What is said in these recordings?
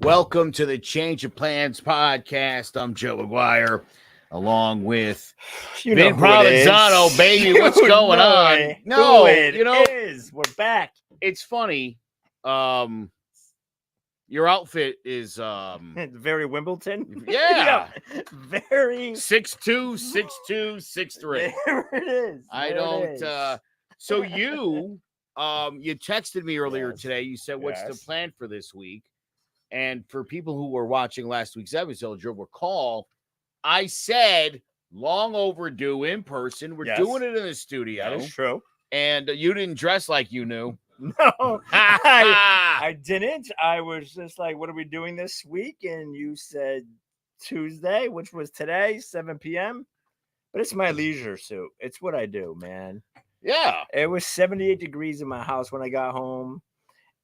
Welcome to the Change of Plans podcast. I'm Joe Aguiar, along with Vincent Provenzano, baby. What's going on? No, we're back. It's funny. Your outfit is very Wimbledon. Yeah. Very 6'2", 6'2", 6'3". There it is. So you texted me earlier today. You said, "What's the plan for this week?" And for people who were watching last week's episode, you'll recall, I said, long overdue in person. We're doing it in the studio. That is true. And you didn't dress like you knew. No, I didn't. I was just like, what are we doing this week? And you said Tuesday, which was today, 7 p.m. But it's my leisure suit. It's what I do, man. Yeah. It was 78 degrees in my house when I got home.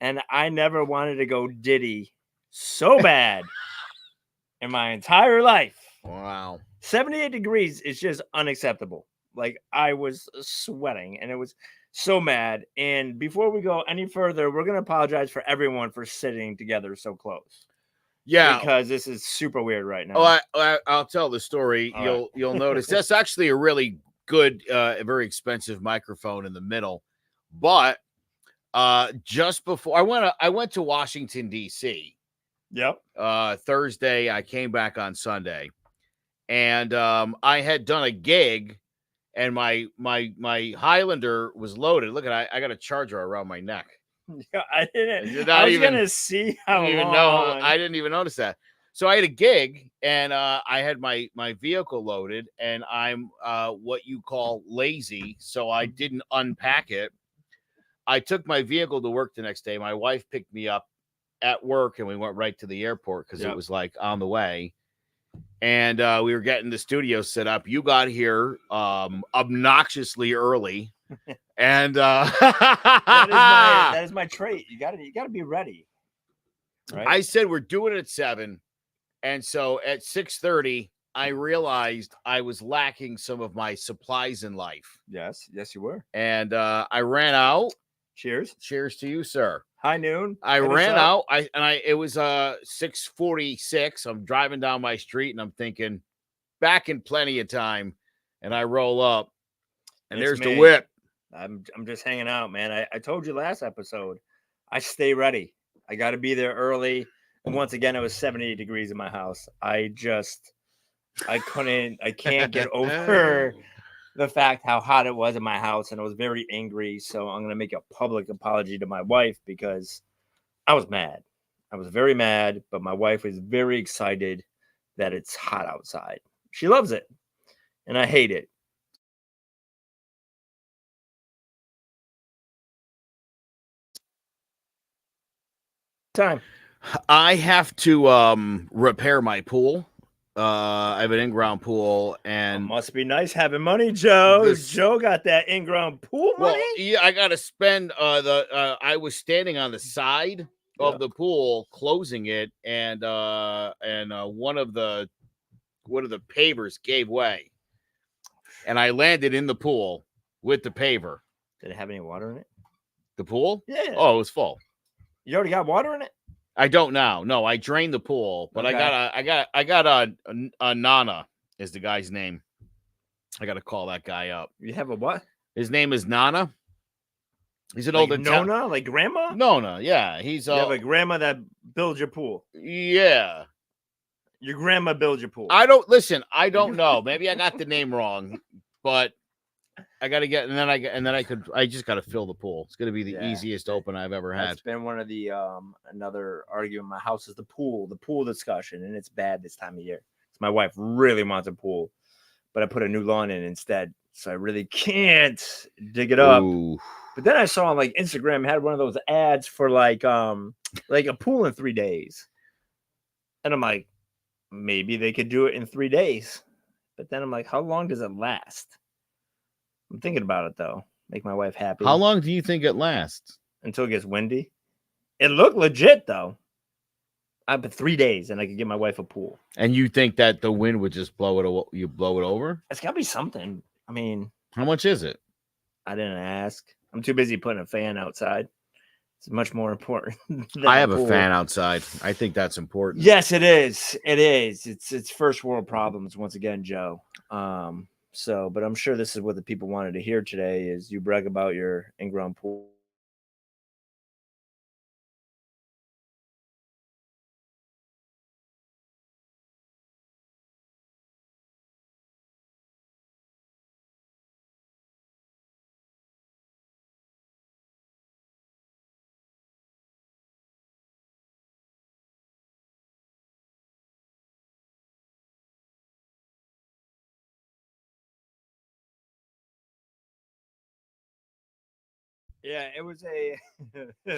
And I never wanted to go Diddy so bad in my entire life. Wow. 78 degrees is just unacceptable. Like, I was sweating and it was so mad. And before we go any further, we're going to apologize for everyone for sitting together so close. Yeah. Because this is super weird right now. Oh, I'll tell the story. You'll notice that's actually a really good, very expensive microphone in the middle. But just before I went to Washington, D.C. Yep. Thursday, I came back on Sunday, and I had done a gig, and my Highlander was loaded. Look at I got a charger around my neck. Yeah, I didn't. I was gonna see how long. I didn't even notice that. So I had a gig, and I had my vehicle loaded, and I'm what you call lazy, so I didn't unpack it. I took my vehicle to work the next day. My wife picked me up at work, and we went right to the airport because it was like on the way. And we were getting the studio set up. You got here obnoxiously early. And that is my trait. You gotta be ready. Right? I said we're doing it at 7. And so at 6:30, I realized I was lacking some of my supplies in life. Yes, you were. And I ran out. Cheers to you, sir. High noon. I ran out. It was 6:46. I'm driving down my street and I'm thinking, back in plenty of time. And I roll up, and there's the whip. I'm just hanging out, man. I told you last episode, I stay ready. I got to be there early. And once again, it was 78 degrees in my house. I can't get over the fact how hot it was in my house, and I was very angry. So I'm going to make a public apology to my wife because I was mad. I was very mad, but my wife was very excited that it's hot outside. She loves it, and I hate it. Time. I have to repair my pool. I have an in-ground pool, and must be nice having money, Joe. Joe got that in-ground pool money. Well, yeah, I got to spend I was standing on the side of the pool, closing it, and one of the pavers gave way, and I landed in the pool with the paver. Did it have any water in it? The pool? Yeah. Oh, it was full. You already got water in it? I don't now. No, I drained the pool, but okay. I got a Nana is the guy's name. I got to call that guy up. You have a what? His name is Nana. He's an like old Nona, like grandma? Nona, yeah. He's you have a grandma that builds your pool. Yeah. Your grandma builds your pool. I don't know. Maybe I got the name wrong, but I got to get, I just got to fill the pool. It's going to be the easiest open I've ever had. It's been one of the, another argument in my house is the pool discussion. And it's bad this time of year. My wife really wants a pool, but I put a new lawn in instead. So I really can't dig it up. Ooh. But then I saw on like Instagram had one of those ads for like a pool in 3 days. And I'm like, maybe they could do it in 3 days. But then I'm like, how long does it last? I'm thinking about it though. make my wife happy. How long do you think it lasts? Until it gets windy. It looked legit though. I've been 3 days and I could get my wife a pool. And you think that the wind would just blow it over? It's gotta be something. I mean, how much is it? I didn't ask. I'm too busy putting a fan outside. It's much more important. I have a fan outside. I think that's important. Yes, it is. It is. It's first world problems once again, Joe. But I'm sure this is what the people wanted to hear today is you brag about your in-ground pool. Yeah, it was a.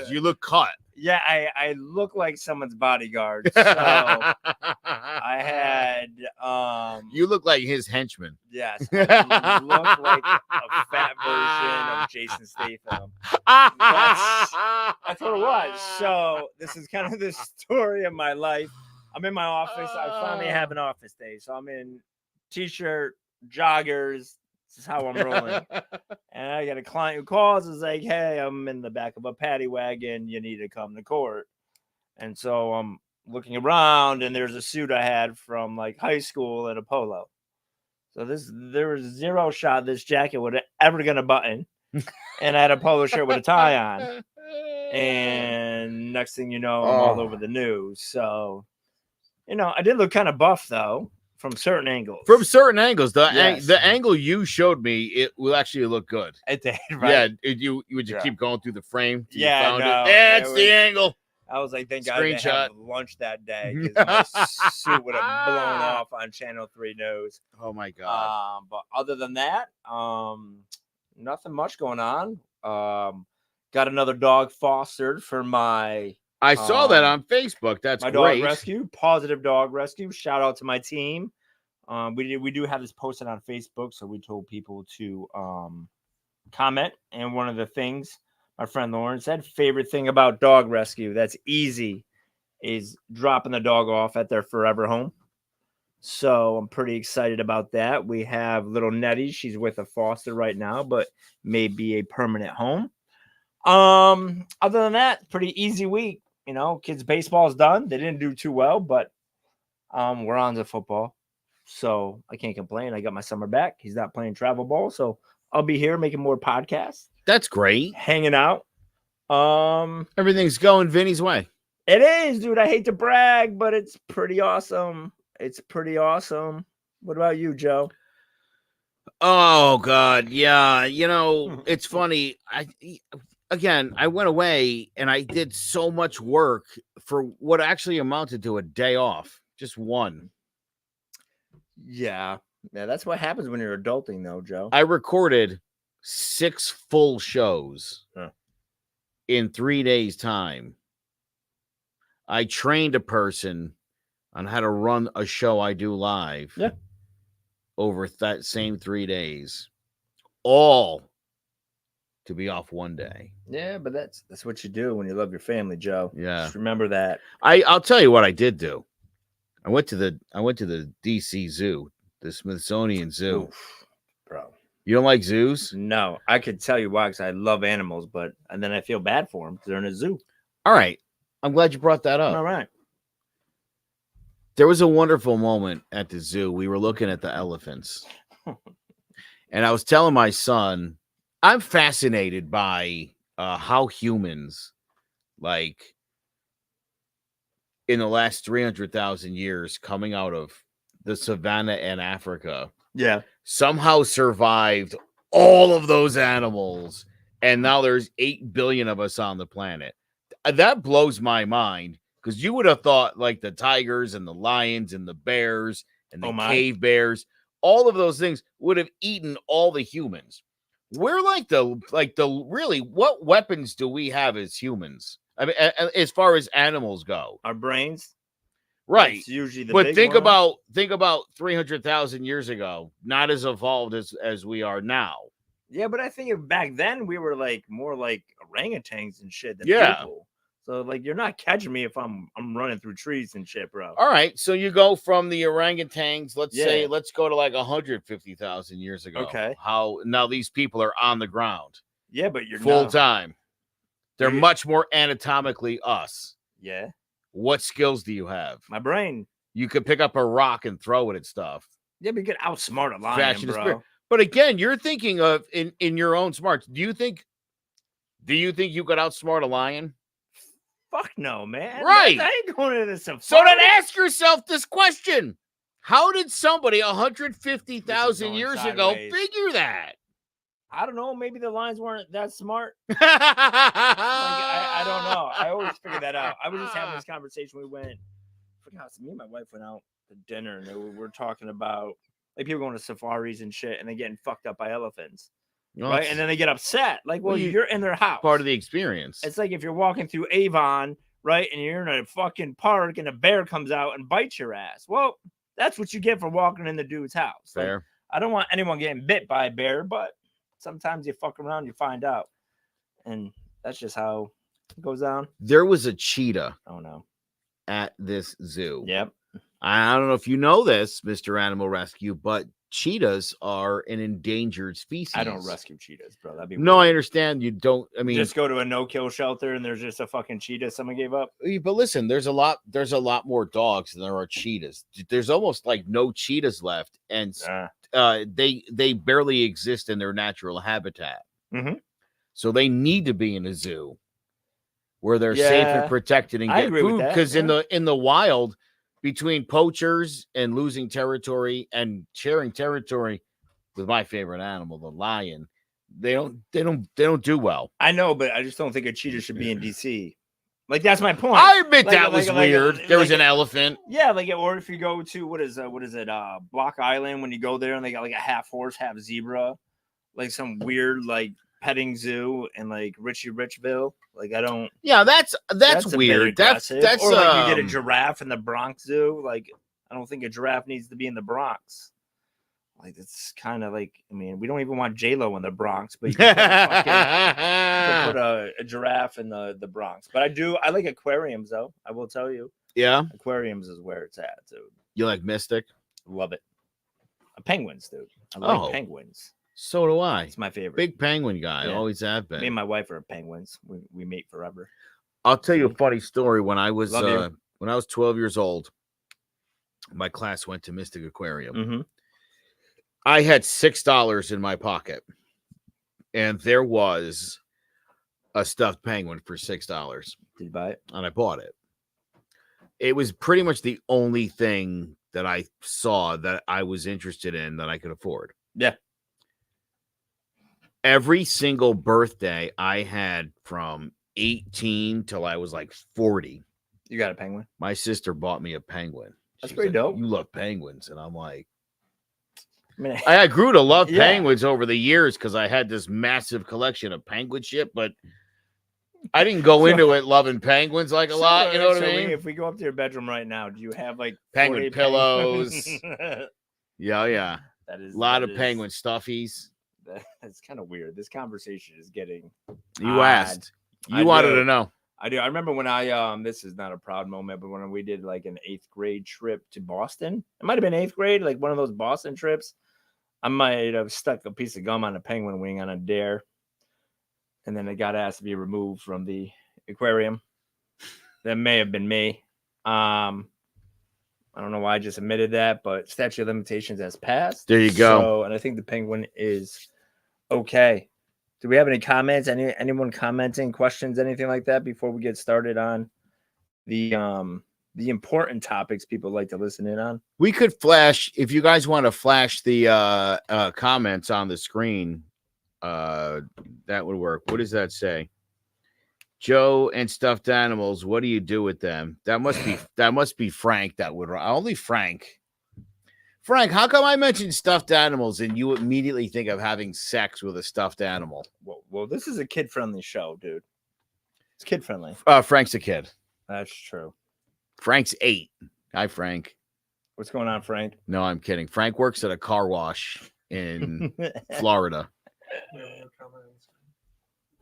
You look cut. Yeah, I look like someone's bodyguard. So I had. You look like his henchman. Yes, I look like a fat version of Jason Statham. That's what it was. So this is kind of the story of my life. I'm in my office. I finally have an office day, so I'm in t-shirt, joggers. This is how I'm rolling. And I got a client who calls, is like, hey, I'm in the back of a paddy wagon. You need to come to court. And so I'm looking around, and there's a suit I had from like high school and a polo. So there was zero shot this jacket would ever gonna button. And I had a polo shirt with a tie on. And next thing you know, I'm all over the news. So, I did look kind of buff though. From certain angles. The angle you showed me, it will actually look good. It did, right? Yeah, you would just keep going through the frame. That's the angle. I was like, thank God I didn't have lunch that day because my suit would have blown off on Channel 3 News. Oh my God! But other than that, nothing much going on. Got another dog fostered for my. I saw that on Facebook. That's my great. Dog rescue, positive dog rescue. Shout out to my team. We do have this posted on Facebook, so we told people to comment. And one of the things my friend Lauren said, favorite thing about dog rescue that's easy is dropping the dog off at their forever home. So I'm pretty excited about that. We have little Nettie. She's with a foster right now, but may be a permanent home. Other than that, pretty easy week. Kids baseball is done. They didn't do too well, but we're on to football. So I can't complain. I got my summer back. He's not playing travel ball, so I'll be here making more podcasts. That's great. Hanging out. Everything's going Vinny's way. It is, dude. I hate to brag, but it's pretty awesome. It's pretty awesome. What about you, Joe? Oh God, yeah. It's funny. I went away and I did so much work for what actually amounted to a day off. Just one. Yeah, that's what happens when you're adulting, though, Joe. I recorded 6 full shows in 3 days' time. I trained a person on how to run a show I do live over that same 3 days, all to be off one day. Yeah, but that's what you do when you love your family, Joe. Yeah, just remember that. I'll tell you what I did do. I went to the DC Zoo, the Smithsonian Zoo. Oof, bro. You don't like zoos? No, I could tell you why, because I love animals, and then I feel bad for them because they're in a zoo. All right. I'm glad you brought that up. All right. There was a wonderful moment at the zoo. We were looking at the elephants. And I was telling my son, I'm fascinated by how humans, like, in the last 300,000 years coming out of the savannah in Africa, somehow survived all of those animals, and now there's 8 billion of us on the planet. That blows my mind, because you would have thought like the tigers and the lions and the bears and the cave bears, all of those things would have eaten all the humans. We're like the really, what weapons do we have as humans? I mean, as far as animals go, our brains, right? It's usually the but big think one. about 300,000 years ago, not as evolved as we are now. Yeah, but I think back then we were like more like orangutans and shit than Yeah. people. So like you're not catching me if I'm running through trees and shit, bro. All right, so you go from the orangutans. Yeah. Let's go to like 150,000 years ago. Okay. How now these people are on the ground Yeah, but you're full not. time. They're You- much more anatomically us. Yeah. What skills do you have? My brain. You could pick up a rock and throw it at stuff. Yeah, but you could outsmart a lion, Fashion is bro. spirit. But again, you're thinking of in your own smarts. Do you think you could outsmart a lion? Fuck no, man. Right. I ain't going to the safari. So then ask yourself this question. How did somebody 150,000 years ago sideways. figure that? I don't know. Maybe the lions weren't that smart. I don't know. I always figure that out. I was just having this conversation. We went, I forgot, so me and my wife went out to dinner and we were talking about like people going to safaris and shit and they getting fucked up by elephants. Right. And then they get upset. Like, well, you're in their house. Part of the experience. It's like if you're walking through Avon, right, and you're in a fucking park and a bear comes out and bites your ass. Well, that's what you get for walking in the dude's house. Fair. Like, I don't want anyone getting bit by a bear, but sometimes you fuck around, you find out. And that's just how it goes down. There was a cheetah. Oh, no. At this zoo. Yep. I don't know if you know this, Mr. Animal Rescue, but cheetahs are an endangered species. I don't rescue cheetahs, bro. That'd be no, weird. I understand. You don't. I mean, just go to a no-kill shelter and there's just a fucking cheetah someone gave up. But listen, there's a lot more dogs than there are cheetahs. There's almost like no cheetahs left, and they barely exist in their natural habitat. Mm-hmm. So they need to be in a zoo where they're safe and protected and get food. Because in the wild, between poachers and losing territory and sharing territory with my favorite animal, the lion, they don't do well. I know, but I just don't think a cheetah should be in DC. Like that's my point. I admit that was weird. There was an elephant. Yeah, like or if you go to what is it? Block Island, when you go there and they got like a half horse, half zebra, like some weird like petting zoo in like Richie Richville. Like I don't. Yeah, that's weird. That's or like you get a giraffe in the Bronx Zoo. Like I don't think a giraffe needs to be in the Bronx. Like it's kind of like, I mean, we don't even want J-Lo in the Bronx, but you can put a giraffe in the Bronx. But I like aquariums though. I will tell you. Yeah, aquariums is where it's at, dude. You like Mystic? Love it. Penguins, dude. I like penguins. So do I. It's my favorite. Big penguin guy. Yeah. Always have been. Me and my wife are penguins. We mate forever. I'll tell you a funny story. When I was 12 years old, my class went to Mystic Aquarium. Mm-hmm. I had $6 in my pocket, and there was a stuffed penguin for $6. Did you buy it? And I bought it. It was pretty much the only thing that I saw that I was interested in that I could afford. Yeah. Every single birthday I had from 18 till I was like 40. You got a penguin? My sister bought me a penguin. That's pretty dope. You love penguins. And I'm like, I mean, I grew to love penguins over the years because I had this massive collection of penguin shit, but I didn't go into it loving penguins like a lot. You know what I mean? If we go up to your bedroom right now, do you have like penguin pillows? Yeah. That is a lot of penguin stuffies. That's kind of weird. This conversation is getting. You asked. You wanted to know. I do. I remember when I this is not a proud moment, but when we did like an 8th grade trip to Boston, it might have been 8th grade, like one of those Boston trips. I might have stuck a piece of gum on a penguin wing on a dare, and then it got asked to be removed from the aquarium. That may have been me. I don't know why I just admitted that, but statute of limitations has passed. There you go. So, and I think the penguin is okay. Do we have any comments? Anyone commenting, questions, anything like that before we get started on the important topics people like to listen in on? We could flash, if you guys want to flash the comments on the screen, that would work. What does that say? Joe and stuffed animals, what do you do with them? That must be Frank. That would only Frank. Frank, how come I mentioned stuffed animals and you immediately think of having sex with a stuffed animal? Well, this is a kid-friendly show, dude. It's kid-friendly. Frank's a kid. That's true. Frank's 8. Hi, Frank. What's going on, Frank? No, I'm kidding. Frank works at a car wash in Florida.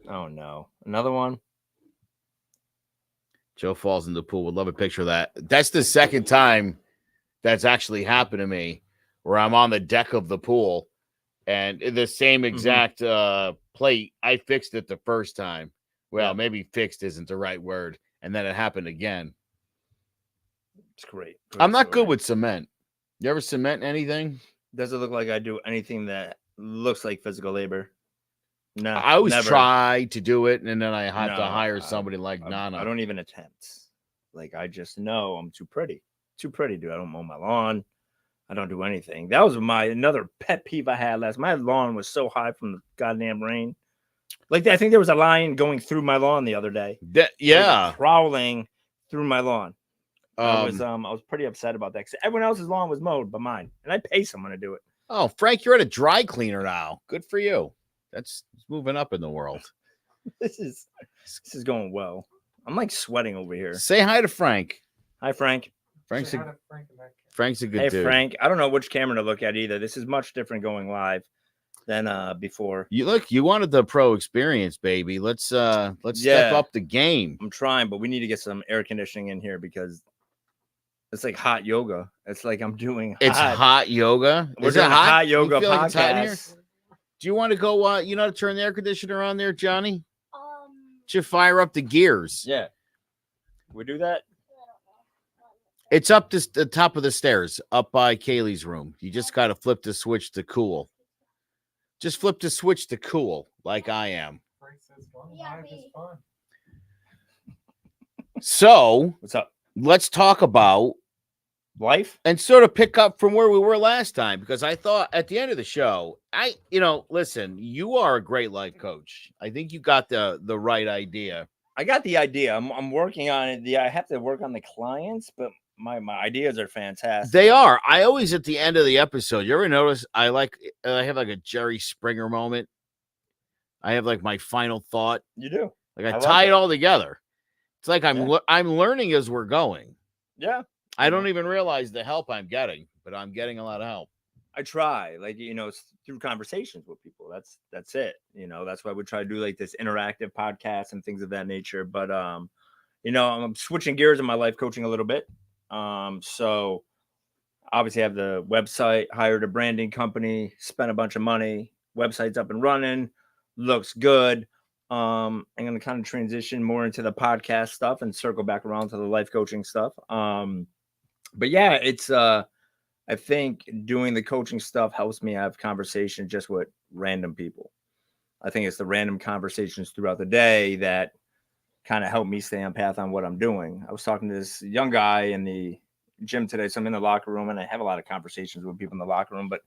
Oh no, another one. Joe falls in the pool. Would love a picture of that. That's the second time that's actually happened to me, where I'm on the deck of the pool and the same exact plate. I fixed it the first time. Well, Yeah. maybe fixed isn't the right word. And then it happened again. It's great. I'm not good with cement. You ever cement anything? Does it look like I do anything that looks like physical labor? No, I always never. try to do it, and then I have to No, hire somebody like I Nana. don't even attempt. Like I just know I'm too pretty. Too pretty, dude. I don't mow my lawn. I don't do anything. That was another pet peeve I had last. My lawn was so high from the goddamn rain. Like I think there was a lion going through my lawn the other day. Yeah, crawling through my lawn. I was Um, pretty upset about that because everyone else's lawn was mowed but mine, and I pay someone to do it. Oh, Frank, you're at a dry cleaner now. Good for you. That's moving up in the world. This is going well. I'm like sweating over here. Say hi to Frank. Hi, Frank. Frank's Say a, hi to Frank in that case. Frank's a good Hey, dude. Frank. I don't know which camera to look at either. This is much different going live than before. You wanted the pro experience, baby. Let's step Yeah. up the game. I'm trying, but we need to get some air conditioning in here because it's like hot yoga. It's like I'm doing It's hot yoga. We're Is doing it a hot You yoga feel like it's hot in here? podcast. Do you want to go? You know how to turn the air conditioner on there, Johnny? Should fire up the gears. Yeah. We do that? It's up the top of the stairs, up by Kaylee's room. You just got to flip the switch to cool. Just flip the switch to cool, like I am. Frank says fun. Life is fun. So What's up? let's talk about Life? and sort of pick up from where we were last time, because I thought at the end of the show, listen, you are a great life coach. I think you got the right idea. I got the idea. I'm working on it. I have to work on the clients, but my ideas are fantastic. They are. I always at the end of the episode, you ever notice I have like a Jerry Springer moment. I have like my final thought. You do. Like I like tie it it. all together. It's like Yeah. I'm learning as we're going. Yeah. I don't even realize the help I'm getting, but I'm getting a lot of help. I try, like, it's through conversations with people. That's it. That's why we try to do like this interactive podcast and things of that nature. But I'm switching gears in my life coaching a little bit. So obviously I have the website, hired a branding company, spent a bunch of money, website's up and running, looks good. I'm going to kind of transition more into the podcast stuff and circle back around to the life coaching stuff. But yeah, it's I think doing the coaching stuff helps me have conversations just with random people. I think it's the random conversations throughout the day that kind of help me stay on path on what I'm doing. I was talking to this young guy in the gym today. So I'm in the locker room and I have a lot of conversations with people in the locker room, but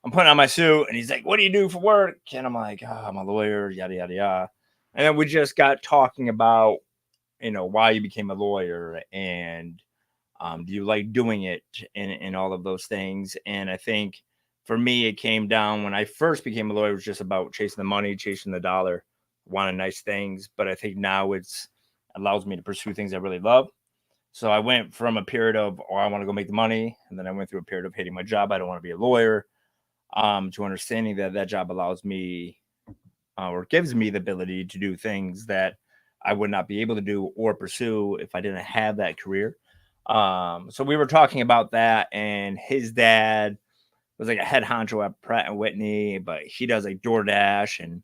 I'm putting on my suit and he's like, "What do you do for work?" And I'm like, "Oh, I'm a lawyer, yada, yada, yada." And then we just got talking about, why you became a lawyer and do you like doing it and all of those things. And I think for me, it came down when I first became a lawyer, it was just about chasing the money, chasing the dollar, wanting nice things. But I think now it allows me to pursue things I really love. So I went from a period of, I want to go make the money. And then I went through a period of hating my job. I don't want to be a lawyer, to understanding that job allows me or gives me the ability to do things that I would not be able to do or pursue if I didn't have that career. So we were talking about that, and his dad was like a head honcho at Pratt and Whitney, but he does like DoorDash and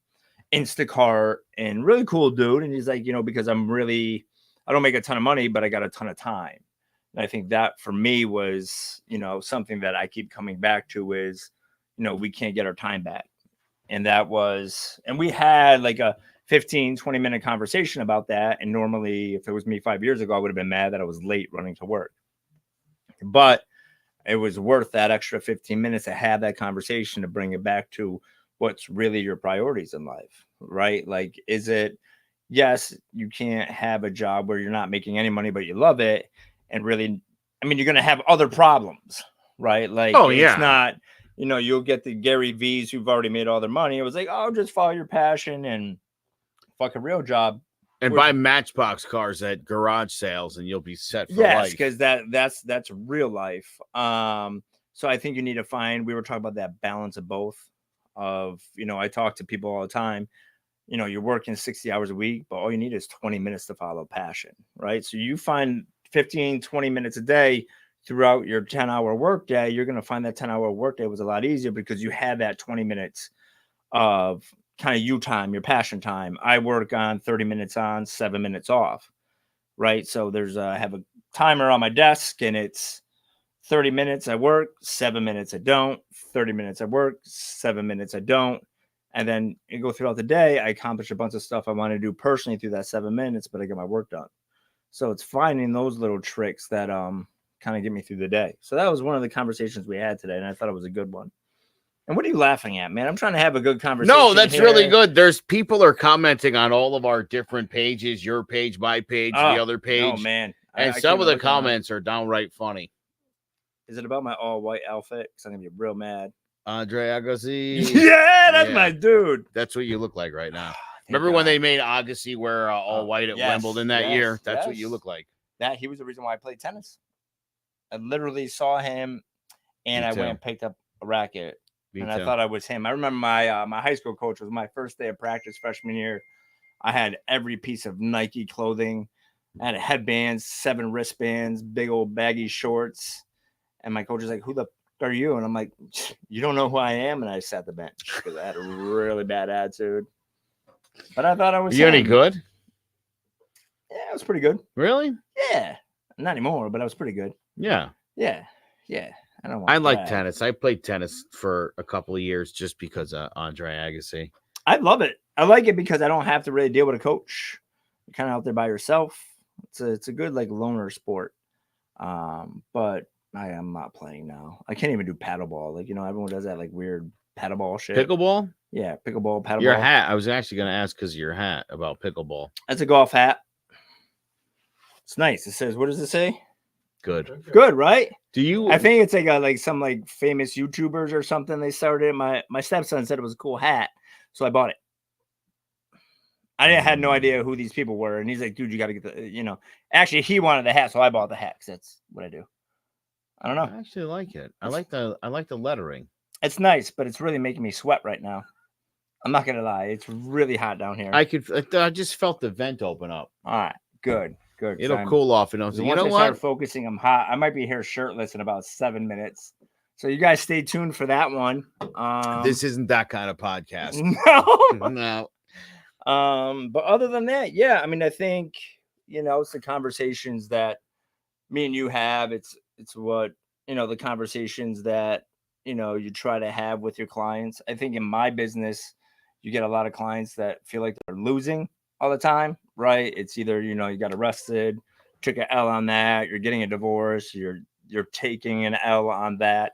Instacart and really cool dude. And he's like, because I don't make a ton of money, but I got a ton of time. And I think that for me was, something that I keep coming back to is, we can't get our time back. And and we had like a 15, 20-minute conversation about that. And normally if it was me 5 years ago, I would have been mad that I was late running to work. But it was worth that extra 15 minutes to have that conversation to bring it back to what's really your priorities in life, right? Like, is it, yes, you can't have a job where you're not making any money, but you love it. And really, you're going to have other problems, right? Like, it's not, you'll get the Gary V's who've already made all their money. It was like, oh, just follow your passion and fuck a real job. And buy Matchbox cars at garage sales and you'll be set for life. Yes, because that's real life. So I think you need to we were talking about that balance of both. I talk to people all the time. you're working 60 hours a week, but all you need is 20 minutes to follow passion, right? So you find 15, 20 minutes a day throughout your 10-hour workday, you're going to find that 10-hour workday was a lot easier because you had that 20 minutes of kind of you time, your passion time. I work on 30 minutes on, 7 minutes off, right? So I have a timer on my desk and it's 30 minutes I work, 7 minutes I don't, 30 minutes I work, 7 minutes I don't. And then you go throughout the day, I accomplish a bunch of stuff I want to do personally through that 7 minutes, but I get my work done. So it's finding those little tricks that kind of get me through the day. So that was one of the conversations we had today, and I thought it was a good one. And what are you laughing at, man? I'm trying to have a good conversation. No, that's here. really good. There's people are commenting on all of our different pages, your page, my page, the other page. Oh, man. And some of the comments are downright funny. Is it about my all-white outfit? Because I'm going to be real mad. Andre Agassi. Yeah, that's my dude. That's what you look like right now. Remember when they made Agassi wear all white at Wimbledon that year? That's what you look like. He was the reason why I played tennis. I literally saw him, and I went and picked up a racket, I thought I was him. I remember my high school coach was my first day of practice freshman year. I had every piece of Nike clothing. I had a headband, 7 wristbands, big old baggy shorts. And my coach was like, "Who the f- are you?" And I'm like, "You don't know who I am?" And I sat the bench because I had a really bad attitude. But I thought I was. You any good? Yeah, I was pretty good. Really? Yeah. Not anymore, but I was pretty good. Yeah. Yeah. I like tennis. I played tennis for a couple of years just because of Andre Agassi. I love it. I like it because I don't have to really deal with a coach. You're kind of out there by yourself. It's a good like loner sport. But I am not playing now. I can't even do paddleball. Like, everyone does that like weird paddleball shit. Pickleball? Yeah, pickleball, paddleball. Your hat. I was actually going to ask because of your hat about pickleball. That's a golf hat. It's nice. It says, what does it say? Good, right? Do you? I think it's like some like famous YouTubers or something. They started it. My stepson said it was a cool hat, so I bought it. I had no idea who these people were, and he's like, "Dude, you got to get the." Actually, he wanted the hat, so I bought the hat because that's what I do. I don't know. I actually like it. I like the lettering. It's nice, but it's really making me sweat right now. I'm not gonna lie; it's really hot down here. I just felt the vent open up. All right, good. It'll cool off, and you know what? Start focusing. I'm hot. I might be here shirtless in about 7 minutes. So you guys stay tuned for that one. This isn't that kind of podcast. No. But other than that, yeah. I mean, I think it's the conversations that me and you have. It's what the conversations that you try to have with your clients. I think in my business, you get a lot of clients that feel like they're losing all the time, right? It's either you got arrested, took an L on that, you're getting a divorce, you're taking an L on that.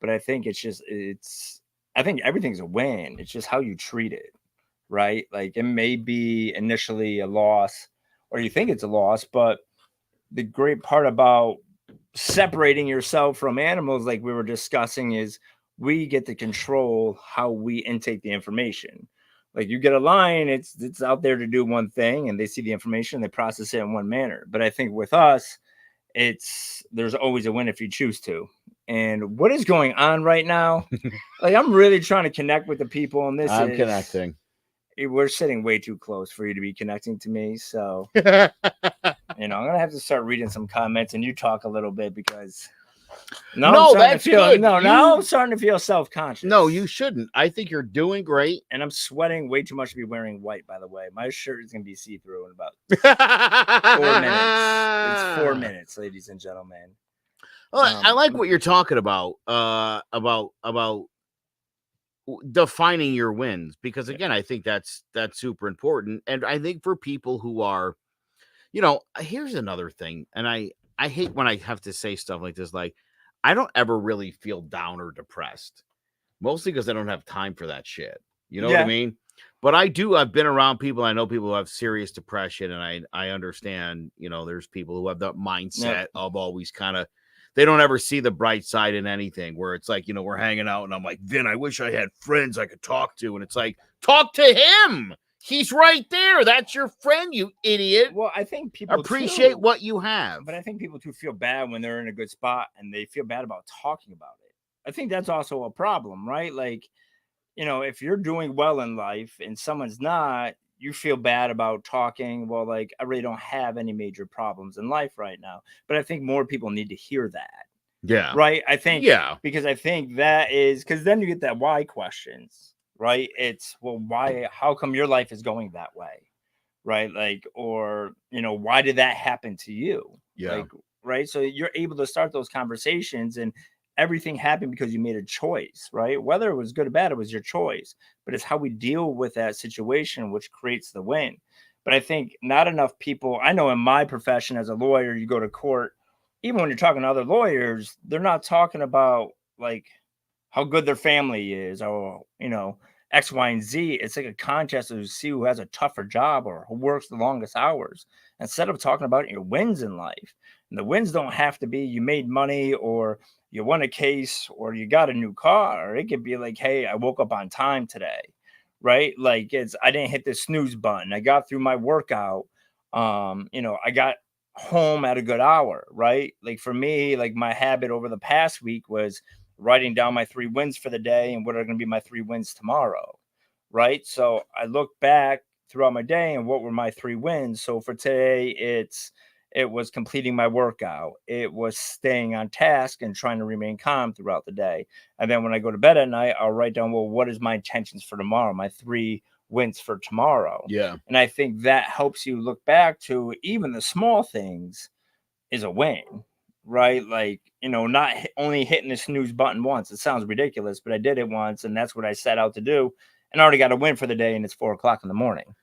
But I think I think everything's a win. It's just how you treat it, right? Like it may be initially a loss, or you think it's a loss, but the great part about separating yourself from animals, like we were discussing, is we get to control how we intake the information. Like you get a lion, it's out there to do one thing, and they see the information, they process it in one manner. But I think with us, there's always a win if you choose to. And what is going on right now? Like I'm really trying to connect with the people, and I'm connecting. We're sitting way too close for you to be connecting to me. So I'm gonna have to start reading some comments, and you talk a little bit because that's good. Now I'm starting to feel self-conscious. No, you shouldn't. I think you're doing great. And I'm sweating way too much to be wearing white, by the way. My shirt is gonna be see-through in about 4 minutes. It's 4 minutes, ladies and gentlemen. Well, I like what you're talking about defining your wins, because again, I think that's super important. And I think for people who are, here's another thing. And I hate when I have to say stuff like this. Like, I don't ever really feel down or depressed, mostly because I don't have time for that shit. You know what I mean? But I've been around people. I know people who have serious depression, and I understand, there's people who have that mindset of always kind of, they don't ever see the bright side in anything, where it's like, we're hanging out and I'm like, Vin, I wish I had friends I could talk to. And it's like, talk to him. He's right there. That's your friend, you idiot. Well, I think people appreciate what you have. But I think people too feel bad when they're in a good spot, and they feel bad about talking about it. I think that's also a problem, right? Like, if you're doing well in life and someone's not, you feel bad about talking. Well, like, I really don't have any major problems in life right now. But I think more people need to hear that. Yeah. Right. I think, Yeah. because I think that is because then you get that why questions, right? It's, well, why, how come your life is going that way? Right. Like, or, why did that happen to you? Yeah. Like, right. So you're able to start those conversations, and everything happened because you made a choice, right? Whether it was good or bad, it was your choice, but it's how we deal with that situation which creates the win. But I think not enough people, I know in my profession as a lawyer, you go to court, even when you're talking to other lawyers, they're not talking about like how good their family is, or X, Y, and Z. It's like a contest to see who has a tougher job or who works the longest hours, instead of talking about your wins in life. And the wins don't have to be you made money, or you won a case, or you got a new car. It could be like, hey, I woke up on time today, right? Like, I didn't hit the snooze button. I got through my workout. I got home at a good hour, right? Like, for me, like, my habit over the past week was writing down my 3 wins for the day and what are going to be my 3 wins tomorrow, right? So I look back throughout my day and what were my 3 wins. So for today, it was completing my workout. It was staying on task and trying to remain calm throughout the day. And then when I go to bed at night, I'll write down, well, what is my intentions for tomorrow? My 3 wins for tomorrow. Yeah. And I think that helps you look back to even the small things is a win, right? Like, not only hitting the snooze button once. It sounds ridiculous, but I did it once, and that's what I set out to do. And I already got a win for the day, and it's 4:00 in the morning.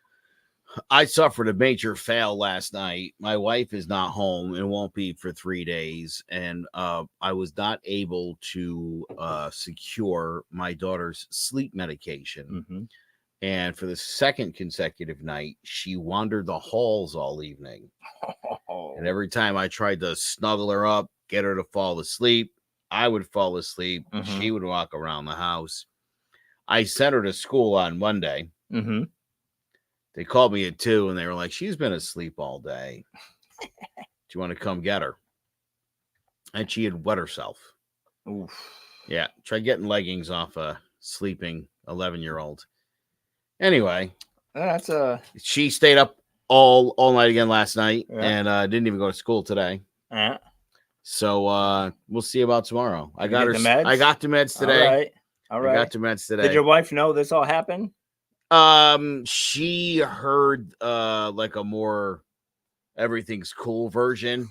I suffered a major fail last night. My wife is not home and won't be for 3 days. And I was not able to secure my daughter's sleep medication. Mm-hmm. And for the second consecutive night, she wandered the halls all evening. Oh. And every time I tried to snuggle her up, get her to fall asleep, I would fall asleep. Mm-hmm. She would walk around the house. I sent her to school on Monday. Mm-hmm. They called me at 2 and they were like, she's been asleep all day. Do you want to come get her? And she had wet herself. Oof. Yeah. Try getting leggings off a sleeping 11-year-old. Anyway, she stayed up all night again last night, and didn't even go to school today. So we'll see about tomorrow. I got the meds today. All right. I got the meds today. Did your wife know this all happened? She heard like a more everything's cool version,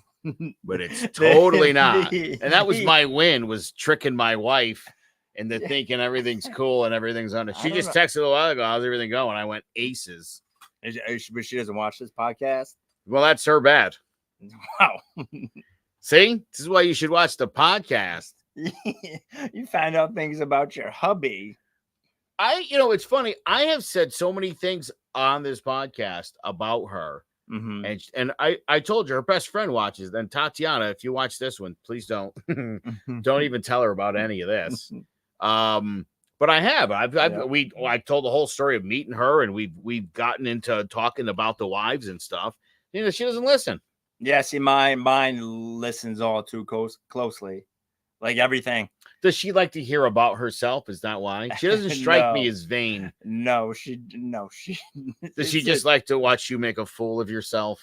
but it's totally not. And that was my win, was tricking my wife into thinking everything's cool and everything's on it. She just texted a while ago, how's everything going? I went aces. But she doesn't watch this podcast? Well, that's her bad. Wow. See? This is why you should watch the podcast. You find out things about your hubby. It's funny. I have said so many things on this podcast about her. Mm-hmm. And I told you her best friend watches. Then Tatiana, if you watch this one, please don't even tell her about any of this. But I have. I told the whole story of meeting her, and we've gotten into talking about the wives and stuff. She doesn't listen. Yeah, see, mine listens all too closely, like everything. Does she like to hear about herself? Is that why? She doesn't strike me as vain. No, she. Does she just like to watch you make a fool of yourself?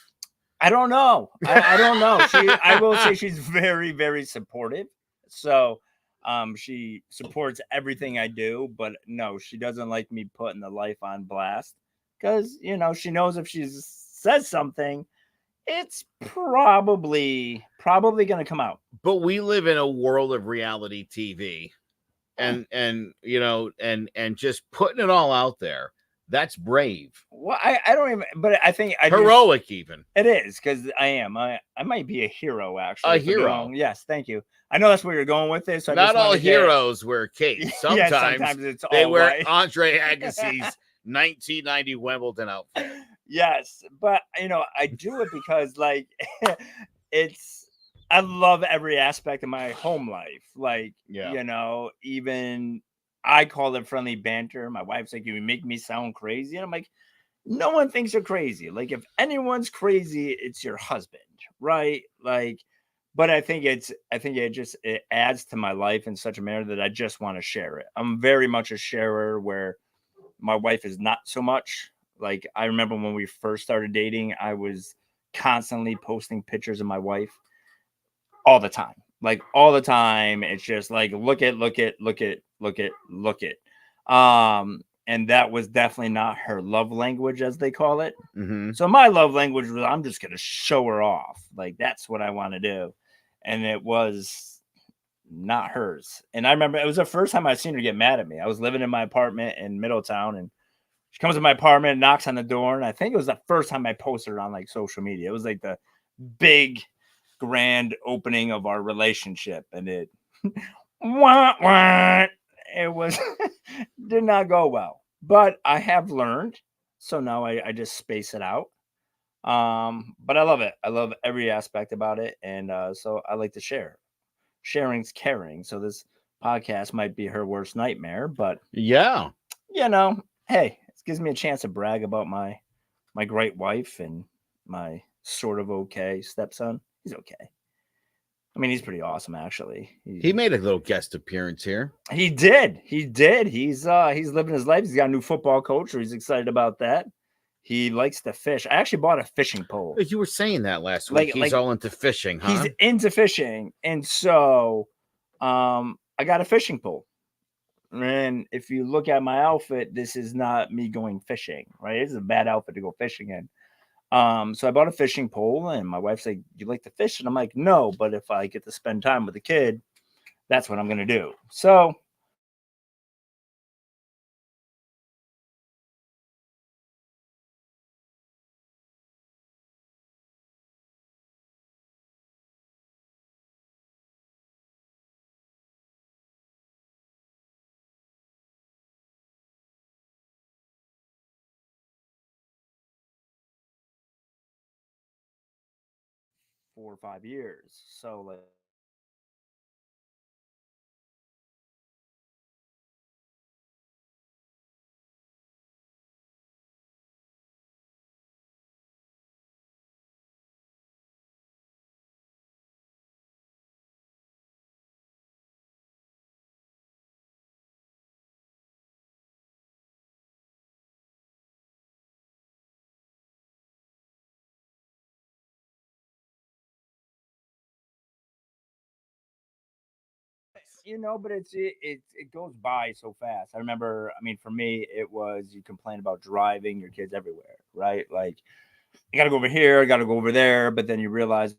I don't know. I don't know. I will say she's very, very supportive. So, she supports everything I do, but no, she doesn't like me putting the life on blast because she knows if she says something, it's probably going to come out. But we live in a world of reality TV, and just putting it all out there. That's brave. Well, I don't even, but I think heroic even. It is, because I am. I might be a hero, actually. A hero. Yes, thank you. I know that's where you're going with this. So not all heroes wear capes. Sometimes it's they all wear white. Andre Agassi's 1990 Wimbledon outfit. Yes, but I do it because like I love every aspect of my home life. Like, even I call it friendly banter. My wife's like, you make me sound crazy. And I'm like, no one thinks you're crazy. Like, if anyone's crazy, it's your husband, right? Like, But I think it adds to my life in such a manner that I just want to share it. I'm very much a sharer where my wife is not so much. Like I remember when we first started dating, I was constantly posting pictures of my wife all the time. Like all the time. It's just like look at, look at, look at, look at, look at. And that was definitely not her love language, as they call it. Mm-hmm. So my love language was I'm just gonna show her off. Like that's what I want to do. And it was not hers. And I remember it was the first time I seen her get mad at me. I was living in my apartment in Middletown, and she comes to my apartment and knocks on the door. And I think it was the first time I posted her on like social media. It was like the big grand opening of our relationship. And it wah, wah, it was did not go well. But I have learned. So now I just space it out. But I love it. I love every aspect about it. And so I like to share. Sharing's caring. So this podcast might be her worst nightmare, but Yeah. Hey, it gives me a chance to brag about my great wife and my sort of okay stepson. He's okay. I mean, he's pretty awesome, actually. He made a little guest appearance here. He did. He's living his life. He's got a new football coach, so he's excited about that. He likes to fish. I actually bought a fishing pole. You were saying that last week. He's all into fishing, huh? He's into fishing, and so I got a fishing pole. And if you look at my outfit, this is not me going fishing, right? This is a bad outfit to go fishing in. So I bought a fishing pole, and my wife's like, "You like to fish?" And I'm like, "No, but if I get to spend time with the kid, that's what I'm gonna do." So four or 5 years. So like but it goes by so fast. I remember, I mean, for me, it was you complain about driving your kids everywhere, right? Like you got to go over here, got to go over there, but then you realize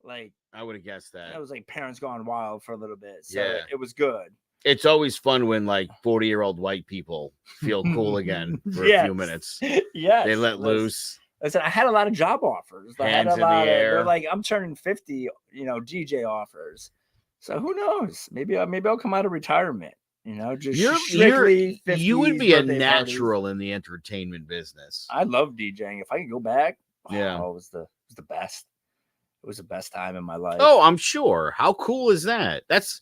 like I would have guessed that. it was like parents gone wild for a little bit. So Yeah. it was good. It's always fun when like 40-year-old white people feel cool again for a few minutes. Yes. They let loose. Listen, I had a lot of job offers. I had Hands a in the lot air. They're like, I'm turning 50, DJ offers. So who knows? Maybe I'll come out of retirement. Just strictly 50s you would be a birthday natural parties. in the entertainment business. I love DJing. If I could go back, Yeah. it was the best. It was the best time in my life. Oh, I'm sure. How cool is that? That's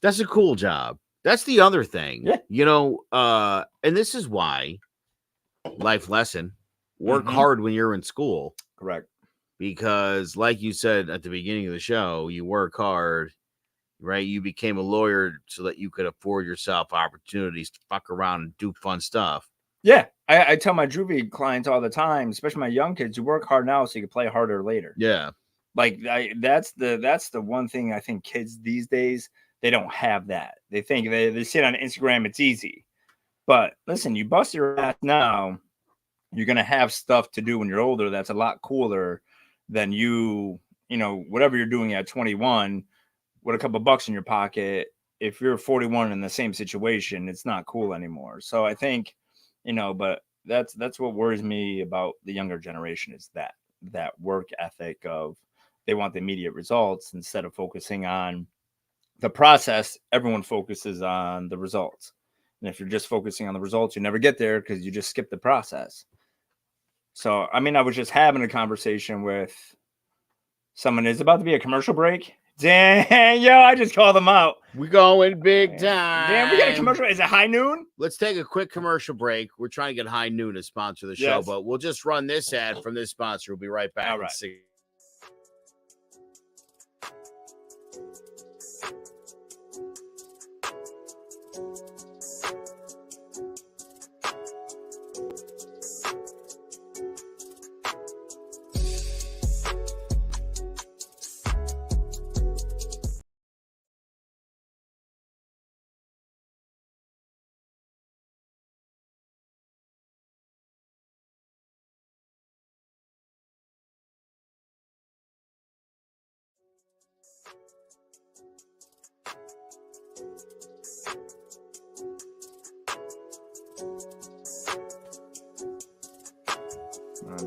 a cool job. That's the other thing. Yeah. And this is why life lesson, work Mhm. hard when you're in school. Correct. Because like you said at the beginning of the show, you work hard, right? You became a lawyer so that you could afford yourself opportunities to fuck around and do fun stuff. Yeah. I tell my juvie clients all the time, especially my young kids, you work hard now so you can play harder later. Yeah. Like that's the one thing I think kids these days, they don't have that. They think they see it on Instagram, it's easy. But listen, you bust your ass now, you're gonna have stuff to do when you're older that's a lot cooler than whatever you're doing at 21 with a couple of bucks in your pocket. If you're 41 in the same situation, it's not cool anymore. So I think, but that's what worries me about the younger generation is that work ethic of they want the immediate results instead of focusing on the process. Everyone focuses on the results. And if you're just focusing on the results, you never get there because you just skip the process. So, I mean, I was just having a conversation with someone. Is about to be a commercial break. Dang, yo, I just called them out. We going big time. Damn, we got a commercial. Is it high noon? Let's take a quick commercial break. We're trying to get High Noon to sponsor the show, but we'll just run this ad from this sponsor. We'll be right back. All right.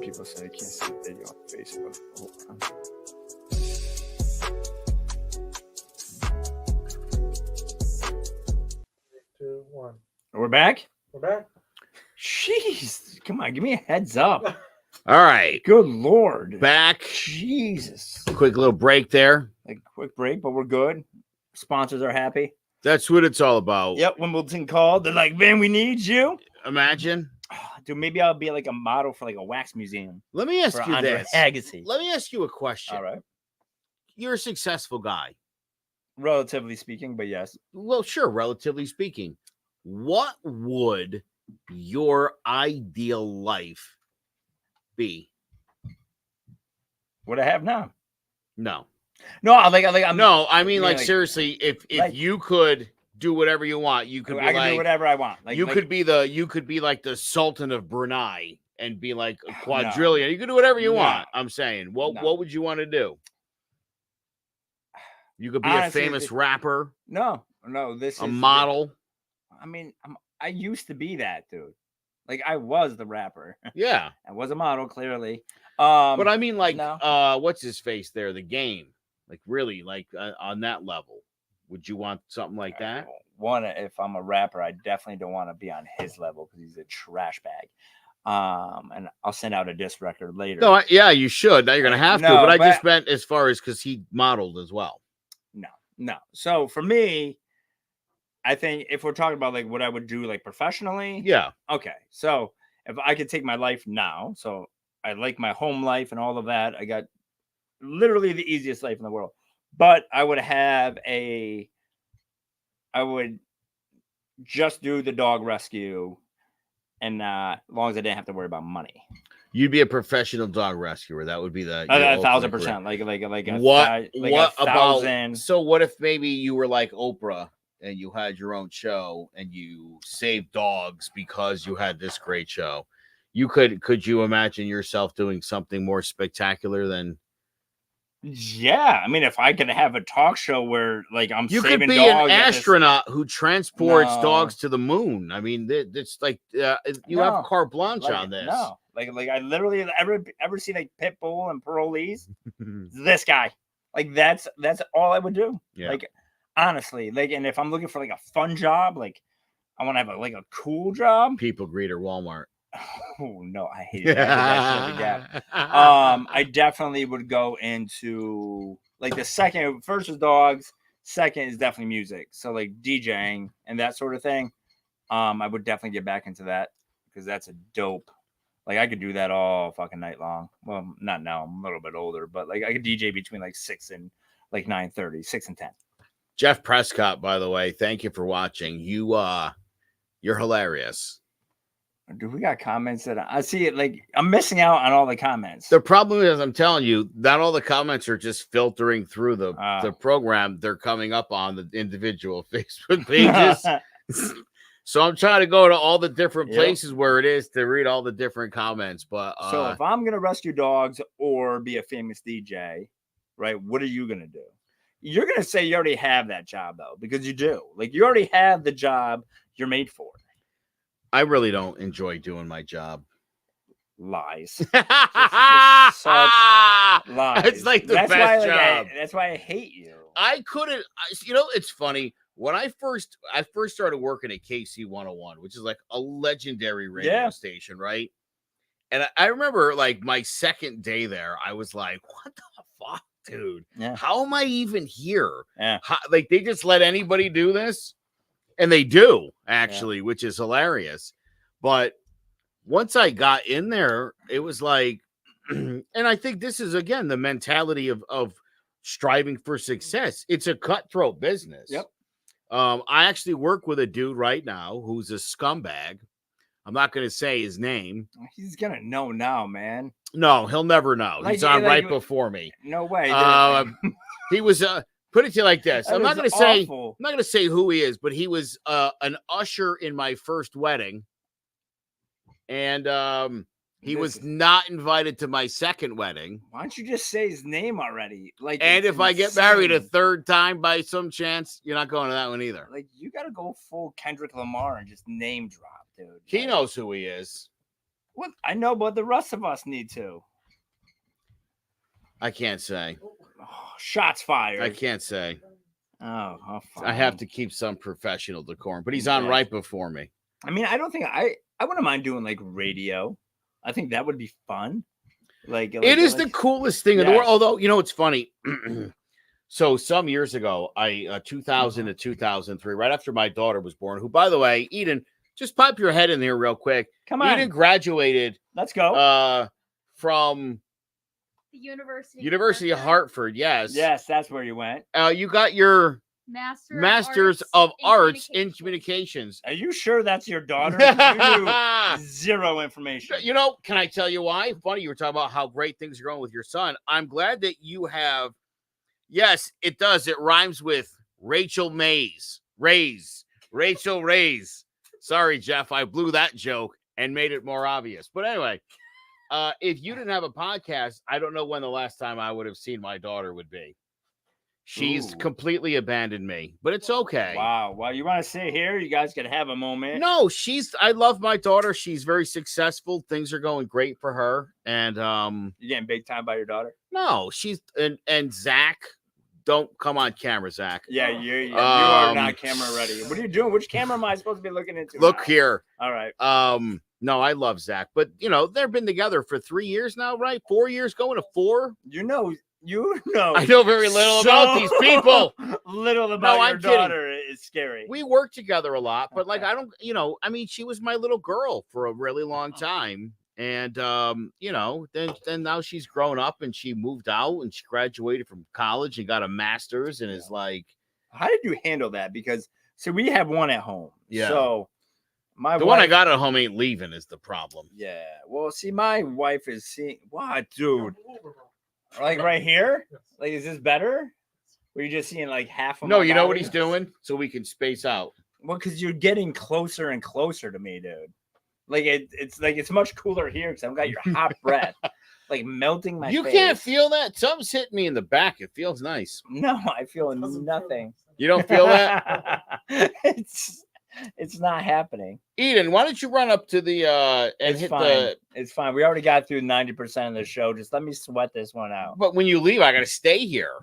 People say I can't see video on Facebook. Hold on. Two, one. We're back? We're back. Jeez. Come on, give me a heads up. All right. Good Lord. Back. Jesus. Quick little break there. Like quick break, but we're good. Sponsors are happy. That's what it's all about. Yep, Wimbledon called. They're like, man, we need you. Imagine. Dude, maybe I'll be like a model for like a wax museum. Let me ask you Andre this. Agassi. Let me ask you a question. All right. You're a successful guy. Relatively speaking, but yes. Well, sure, relatively speaking. What would your ideal life be? What I have now? No. No, I'm No, I mean, like seriously, if like- you could do whatever you want, you could be I can like do whatever I want. you could be like the Sultan of Brunei and be like a quadrillion. You could do whatever you want. I'm saying, what would you want to do? You could be Honestly, a famous rapper, No, this is a model. I mean, I used to be that dude. Like I was the rapper. Yeah, I was a model, clearly. but I mean, like, no. what's his face there? The Game, like, really, like on that level. Would you want something like that? One, if I'm a rapper, I definitely don't want to be on his level because he's a trash bag. And I'll send out a diss record later. No, yeah, you should. Now you're gonna have to. But I just meant as far as because he modeled as well. No. So for me, I think if we're talking about like what I would do like professionally, yeah. Okay. So if I could take my life now, so I like my home life and all of that. I got literally the easiest life in the world. But I would just do the dog rescue, and as long as I didn't have to worry about money. You'd be a professional dog rescuer. That would be the 1,000%. What about? So what if maybe you were like Oprah and you had your own show and you saved dogs because you had this great show? Could you imagine yourself doing something more spectacular than? Yeah, I mean, if I could have a talk show where like you saving could be dogs an astronaut who transports dogs to the moon. I mean, it's like you have carte blanche on this. No, like I literally ever see like Pitbull and Parolees? This guy, like that's all I would do. Yeah. Like honestly, like, and if I'm looking for like a fun job, like I want to have a cool job. People greeter Walmart. Oh no, I hate that. I definitely would go into like first is dogs, second is definitely music. So like DJing and that sort of thing. I would definitely get back into that because that's a dope. Like I could do that all fucking night long. Well, not now. I'm a little bit older, but like I could DJ between like 6 and like 9:30, 6 and 10. Jeff Prescott, by the way, thank you for watching. You're hilarious. Do we got comments that I see it? Like I'm missing out on all the comments. The problem is, I'm telling you, not all the comments are just filtering through the program. They're coming up on the individual Facebook pages. So I'm trying to go to all the different places where it is to read all the different comments. But so if I'm gonna rescue dogs or be a famous DJ, right? What are you gonna do? You're gonna say you already have that job though, because you do. Like you already have the job you're made for. I really don't enjoy doing my job. Lies. Such lies. It's like the best job. That's why I hate you. I couldn't. It's funny. when I first started working at KC 101, which is like a legendary radio station, right? And I remember like my second day there, I was like, what the fuck, dude? Yeah. How am I even here? Yeah. Like they just let anybody do this? And they do, actually, which is hilarious. But once I got in there, it was like, and I think this is, again, the mentality of striving for success. It's a cutthroat business. Yep. I actually work with a dude right now who's a scumbag. I'm not going to say his name. He's going to know now, man. No, he'll never know. He's on right before me. No way. He was put it to you like this. I'm not going to awful. say who he is, but he was an usher in my first wedding. And he was not invited to my second wedding. Why don't you just say his name already? Like, and if I get married a third time by some chance, you're not going to that one either. Like, you got to go full Kendrick Lamar and just name drop, dude. He knows who he is. What? I know, but the rest of us need to. I can't say. Oh, shots fired. I can't say. Oh, I have to keep some professional decorum, but he's on right before me. I mean, I don't think I wouldn't mind doing like radio. I think that would be fun. Like it is the coolest thing in the world. Although, you know, it's funny. So some years ago, 2000 to 2003, right after my daughter was born, who, by the way, Eden, just pop your head in there real quick. Come on. Eden graduated. Let's go. From the University of Hartford. Yes. Yes, that's where you went. You got your Masters of Arts in Communications. Are you sure that's your daughter? You knew zero information. You know, can I tell you why? Funny, you were talking about how great things are going with your son. I'm glad that you have. Yes, it does. It rhymes with Rachel Mays. Rachel Rays. Sorry, Jeff. I blew that joke and made it more obvious. But anyway, if you didn't have a podcast, I don't know when the last time I would have seen my daughter would be. She's completely abandoned me, but it's okay. Wow. Well, you want to sit here? You guys can have a moment. No, I love my daughter. She's very successful. Things are going great for her. And you getting big time by your daughter? No, she's and Zach, don't come on camera, Zach. Yeah, you are not camera ready. What are you doing? Which camera am I supposed to be looking into? Look here. All right. No, I love Zach, but you know, they've been together for 3 years now, right? 4 years, going to 4. You know. I know very little about these people. Little about your daughter is scary. We work together a lot, but like, I don't, you know, I mean, she was my little girl for a really long time. And, you know, then now she's grown up and she moved out and she graduated from college and got a master's and is like. How did you handle that? Because, so we have one at home. Yeah. So the one I got at home ain't leaving is the problem. Yeah. Well, see, my wife is seeing, wow, dude. Like right here? Like, is this better? Or are you just seeing like half of No, you know what he's doing? So we can space out. Well, because you're getting closer and closer to me, dude. Like it's much cooler here because I've got your hot breath like melting my face. You can't feel that? Something's hitting me in the back. It feels nice. No, I feel nothing. You don't feel that? It's not happening. Eden, why don't you run up to the and hit the. It's fine. We already got through 90% of the show. Just let me sweat this one out. But when you leave, I got to stay here.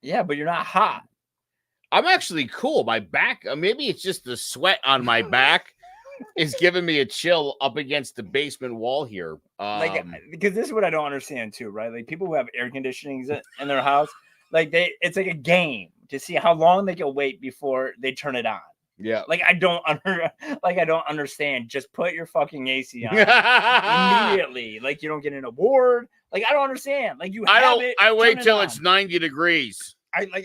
Yeah, but you're not hot. I'm actually cool. My back, maybe it's just the sweat on my back is giving me a chill up against the basement wall here. Because this is what I don't understand too, right? Like people who have air conditioning in their house, like it's like a game to see how long they can wait before they turn it on. Yeah. Like I don't understand. Just put your fucking AC on immediately. Like you don't get an award. Like I don't understand. Like I wait till it's 90 degrees. I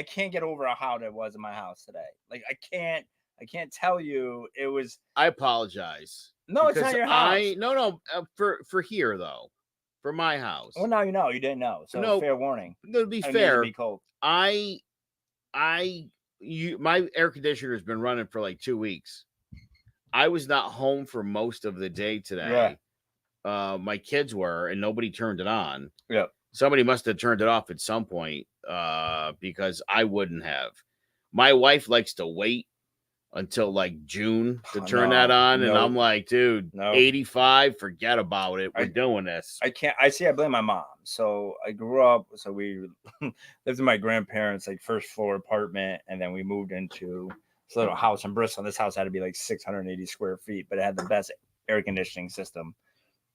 can't get over how hot it was in my house today. Like I can't tell you it was. I apologize. No, it's not your house. No. For here though, for my house. Well, now you know. You didn't know. So no, fair warning. To be fair, be cold. My air conditioner has been running for like 2 weeks. I was not home for most of the day today. Yeah. My kids were, and nobody turned it on. Yeah. Somebody must have turned it off at some point because I wouldn't have. My wife likes to wait until like June to Oh, turn no, that on. And no. I'm like, dude, No. 85, forget about it. We're doing this. I can't. I blame my mom. So I grew up. So we lived with my grandparents, like first floor apartment, and then we moved into this little house in Bristol. This house had to be like 680 square feet, but it had the best air conditioning system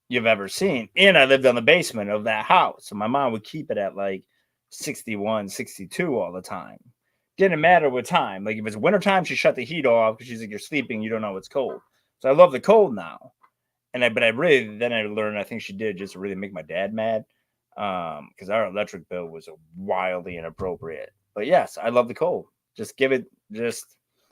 you've ever seen. And I lived on the basement of that house. So my mom would keep it at like 61, 62 all the time. Didn't matter what time. Like if it's wintertime, she shut the heat off because she's like, you're sleeping, you don't know it's cold. So I love the cold now. But I learned, I think she did just to really make my dad mad. Because our electric bill was wildly inappropriate. But yes, I love the cold. Just give it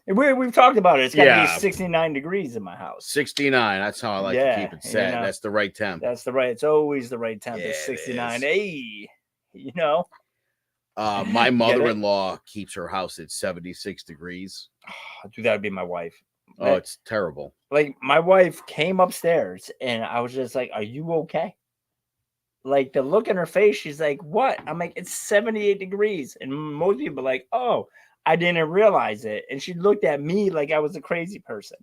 we've talked about it. It's got to be 69 degrees in my house. 69. That's how I like to keep it set. You know, that's the right temp. It's always the right temp. It's 69. Hey, you know. My mother-in-law keeps her house at 76 degrees. Dude, that would be my wife. It's terrible. Like my wife came upstairs and I was just like, are you okay? Like the look in her face, she's like, what? I'm like, it's 78 degrees. And most people are like, oh, I didn't realize it. And she looked at me like I was a crazy person.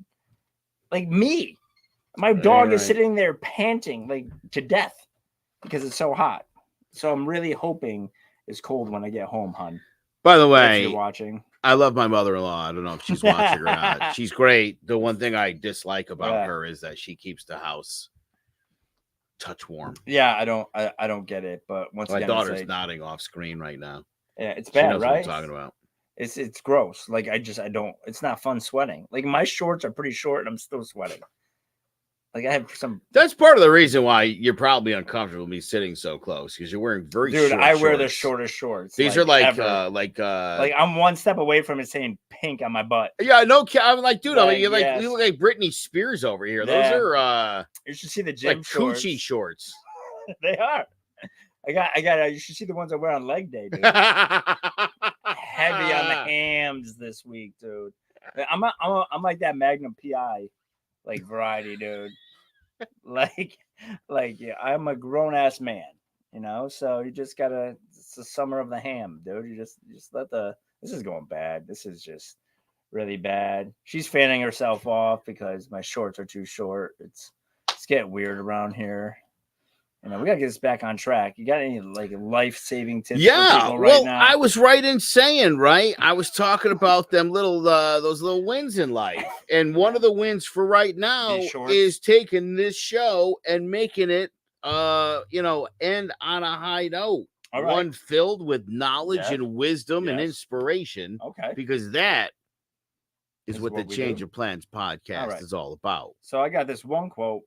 Like me. My dog is sitting there panting like to death because it's so hot. So I'm really hoping it's cold when I get home, hon. By the way, if you're watching. I love my mother-in-law. I don't know if she's watching or not. She's great. The one thing I dislike about her is that she keeps the house touch warm. Yeah, I don't get it. But once again, my daughter's nodding off screen right now. Yeah, it's bad, she knows right? What I'm talking about. It's gross. Like I don't. It's not fun sweating. Like my shorts are pretty short, and I'm still sweating. Like I have some. That's part of the reason why you're probably uncomfortable with me sitting so close because you're wearing very short shorts. I wear the shortest shorts. These are like I'm one step away from it saying pink on my butt. Yeah, no, I'm like, dude, you look like Britney Spears over here. Those are you should see the gym like coochie shorts. They are. I got. You should see the ones I wear on leg day, dude. Heavy on the hams this week, dude. I'm like that Magnum PI, like variety, dude. like yeah, I'm a grown ass man, you know. So you just gotta. It's the summer of the ham, dude. You just let This is going bad. This is just really bad. She's fanning herself off because my shorts are too short. It's getting weird around here. You know, we gotta get this back on track. You got any like life-saving tips? Yeah, for people now? I was right in saying, right? I was talking about them those little wins in life, and one of the wins for right now is taking this show and making it, end on a high note. All right. One filled with knowledge and wisdom and inspiration. Okay, because that is what the Change of Plans podcast is all about. So I got this one quote.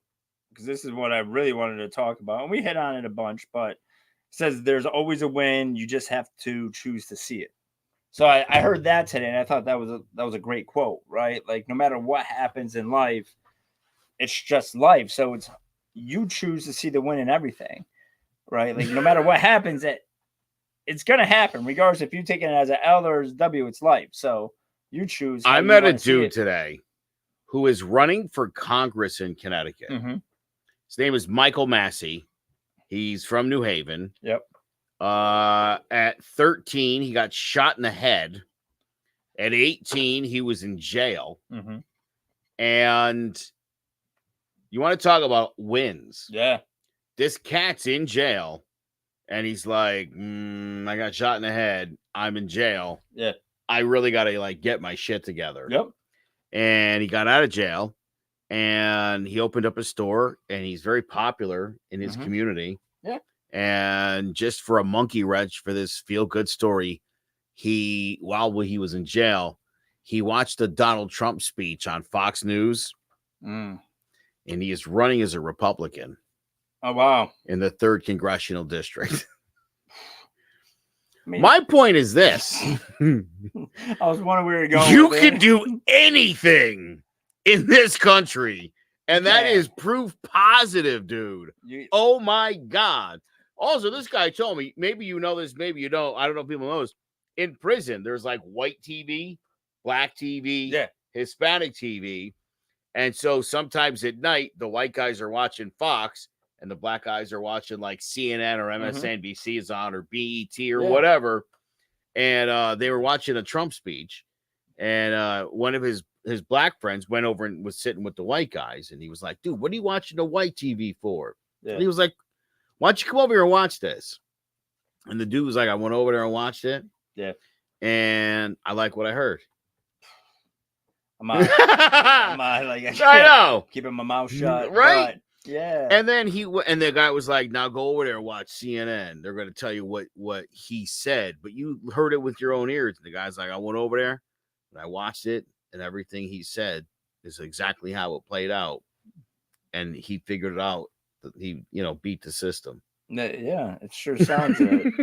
Because this is what I really wanted to talk about. And we hit on it a bunch, but it says there's always a win. You just have to choose to see it. So I heard that today, and I thought that was a great quote, right? Like no matter what happens in life, it's just life. So it's you choose to see the win in everything, right? Like no matter what happens, it's gonna happen, regardless if you take it as an L or as a W. It's life. So you choose. I met a dude today who is running for Congress in Connecticut. Mm-hmm. His name is Michael Massey. He's from New Haven. Yep. At 13, he got shot in the head. At 18, he was in jail. Mm-hmm. And you want to talk about wins? Yeah. This cat's in jail, and he's like, I got shot in the head. I'm in jail. Yeah. I really got to get my shit together. Yep. And he got out of jail. And he opened up a store, and he's very popular in his community. Yeah. And just for a monkey wrench for this feel-good story, while he was in jail, he watched the Donald Trump speech on Fox News, and he is running as a Republican. Oh, wow. In the 3rd Congressional District. My point is this. I was wondering where you're going. You can do anything in this country, and that is proof positive, dude. Oh my God. Also, this guy told me, maybe you know this, maybe you don't. I don't know if people know this. In prison, there's like white TV, black TV, Hispanic TV. And so sometimes at night, the white guys are watching Fox and the black guys are watching like CNN or MSNBC is on or BET or whatever. And they were watching a Trump speech. And one of his his black friends went over and was sitting with the white guys, and he was like, "Dude, what are you watching the white TV for?" Yeah. And he was like, "Why don't you come over here and watch this?" And the dude was like, "I went over there and watched it. Yeah. And I like what I heard." I'm like, I know. Keeping my mouth shut. Right. But, yeah. And then and the guy was like, "Now go over there and watch CNN. They're going to tell you what he said, but you heard it with your own ears." And the guy's like, "I went over there and I watched it, and everything he said is exactly how it played out." And he figured it out. He, beat the system. Yeah, it sure sounds it.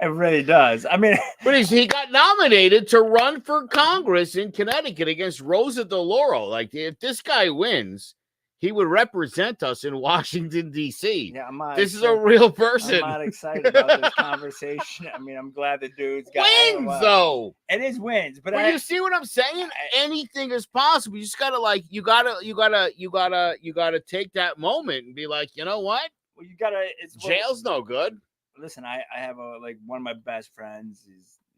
It really does. I mean, but he got nominated to run for Congress in Connecticut against Rosa DeLauro. Like, if this guy wins, he would represent us in Washington, D.C. Yeah, this is a real person. I'm not excited about this conversation. I mean, I'm glad the dude's got wins, though. It is wins, but you see what I'm saying? Anything is possible. You just gotta you gotta take that moment and be like, you know what? Well, you gotta. Jail's no good. Listen, I have one of my best friends.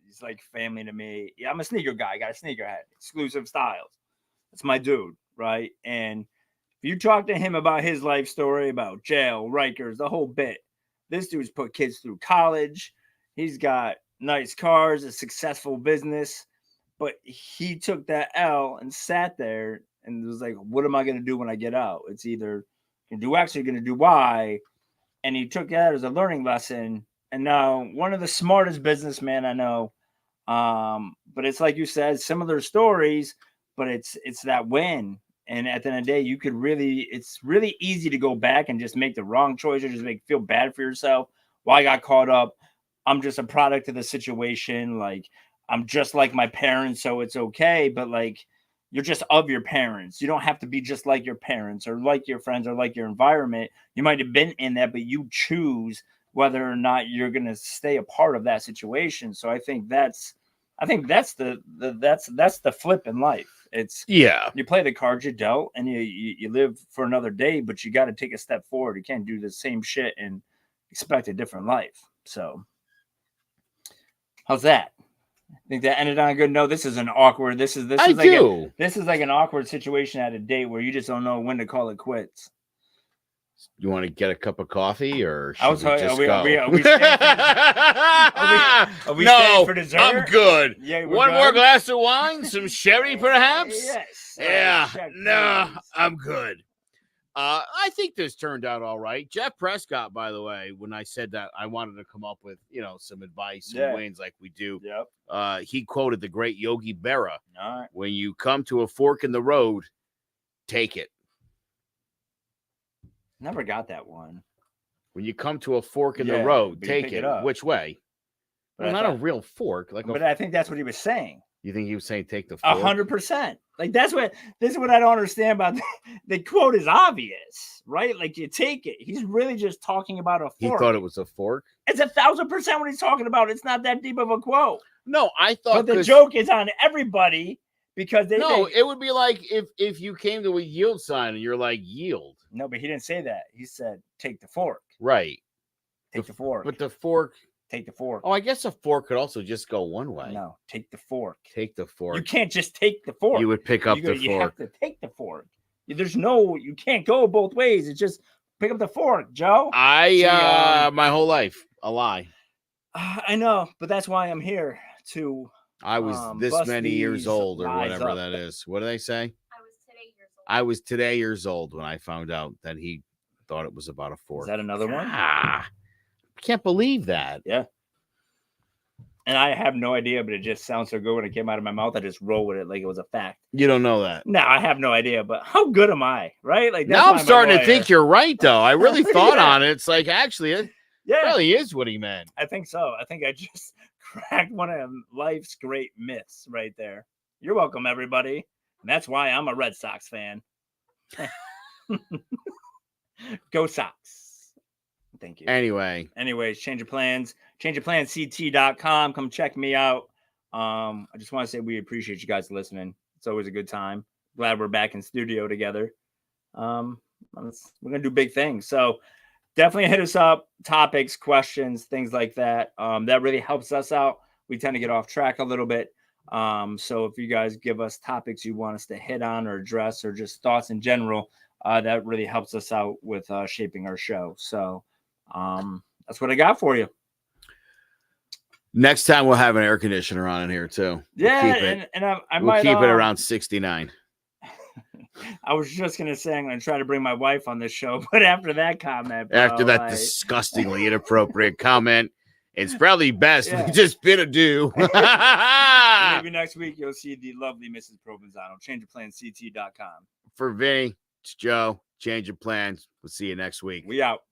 He's like family to me. Yeah, I'm a sneaker guy. I got a sneaker head, exclusive styles. That's my dude, right? And if you talk to him about his life story, about jail, Rikers, the whole bit, this dude's put kids through college. He's got nice cars, a successful business, but he took that L and sat there and was like, "What am I going to do when I get out? It's either going to do X or you're going to do Y." And he took that as a learning lesson. And now one of the smartest businessmen I know. But it's like you said, similar stories, but it's that win. And at the end of the day, it's really easy to go back and just make the wrong choice or just feel bad for yourself. Well, I got caught up. I'm just a product of the situation. Like, I'm just like my parents, so it's okay. But you're just of your parents. You don't have to be just like your parents or like your friends or like your environment. You might have been in that, but you choose whether or not you're going to stay a part of that situation. So I think that's the flip in life. It's you play the cards you dealt and you live for another day, but you got to take a step forward. You can't do the same shit and expect a different life. So how's that? I think that ended on a good note. This is an awkward. This is like an awkward situation at a date where you just don't know when to call it quits. You want to get a cup of coffee, or are we staying for dessert? I'm good. Yeah, one more glass of wine, some sherry, perhaps. Yes. Yeah. No, I'm good. I think this turned out all right. Jeff Prescott, by the way, when I said that I wanted to come up with, some advice and wins like we do. Yep. He quoted the great Yogi Berra. All right. When you come to a fork in the road, take it. Never got that one. When you come to a fork in the road, take it. Which way? Well, not a real fork. But I think that's what he was saying. You think he was saying take the fork? 100%. This is what I don't understand about the quote is obvious, right? You take it. He's really just talking about a fork. He thought it was a fork? It's 1,000% what he's talking about. It's not that deep of a quote. No, I thought. But the joke is on everybody because they. No, it would be like if you came to a yield sign and you're like, yield. No, but he didn't say that. He said, take the fork. Right. Take the fork. But the fork. Take the fork. Oh, I guess a fork could also just go one way. No, take the fork. Take the fork. You can't just take the fork. You would pick up the fork. You have to take the fork. You can't go both ways. It's just pick up the fork, Joe. My whole life, a lie. I know, but that's why I'm here to. I was this many years old or whatever that is. What do they say? I was today years old when I found out that he thought it was about a fork. Is that another one? Can't believe that. Yeah. And I have no idea, but it just sounds so good when it came out of my mouth. I just roll with it like it was a fact. You don't know that? No, I have no idea. But how good am I? Right? Now I'm starting to think you're right, though. I really thought on it. It's actually, it really is what he meant. I think so. I think I just cracked one of life's great myths right there. You're welcome, everybody. And that's why I'm a Red Sox fan. Go Sox. Thank you. Anyways, change your plans. ChangeYourPlansCT.com. Come check me out. I just want to say we appreciate you guys listening. It's always a good time. Glad we're back in studio together. We're going to do big things. So definitely hit us up. Topics, questions, things like that. That really helps us out. We tend to get off track a little bit. So if you guys give us topics you want us to hit on or address or just thoughts in general, that really helps us out with shaping our show. So that's what I got for you. Next time we'll have an air conditioner on in here too. Yeah, We'll keep it around 69. I was just gonna say I'm gonna try to bring my wife on this show, but after that comment, bro, after that disgustingly inappropriate comment, it's probably best we just bid adieu. Maybe next week you'll see the lovely Mrs. Provenzano. ChangeOfPlansCT.com. For Vinny, it's Joe. Change of plans. We'll see you next week. We out.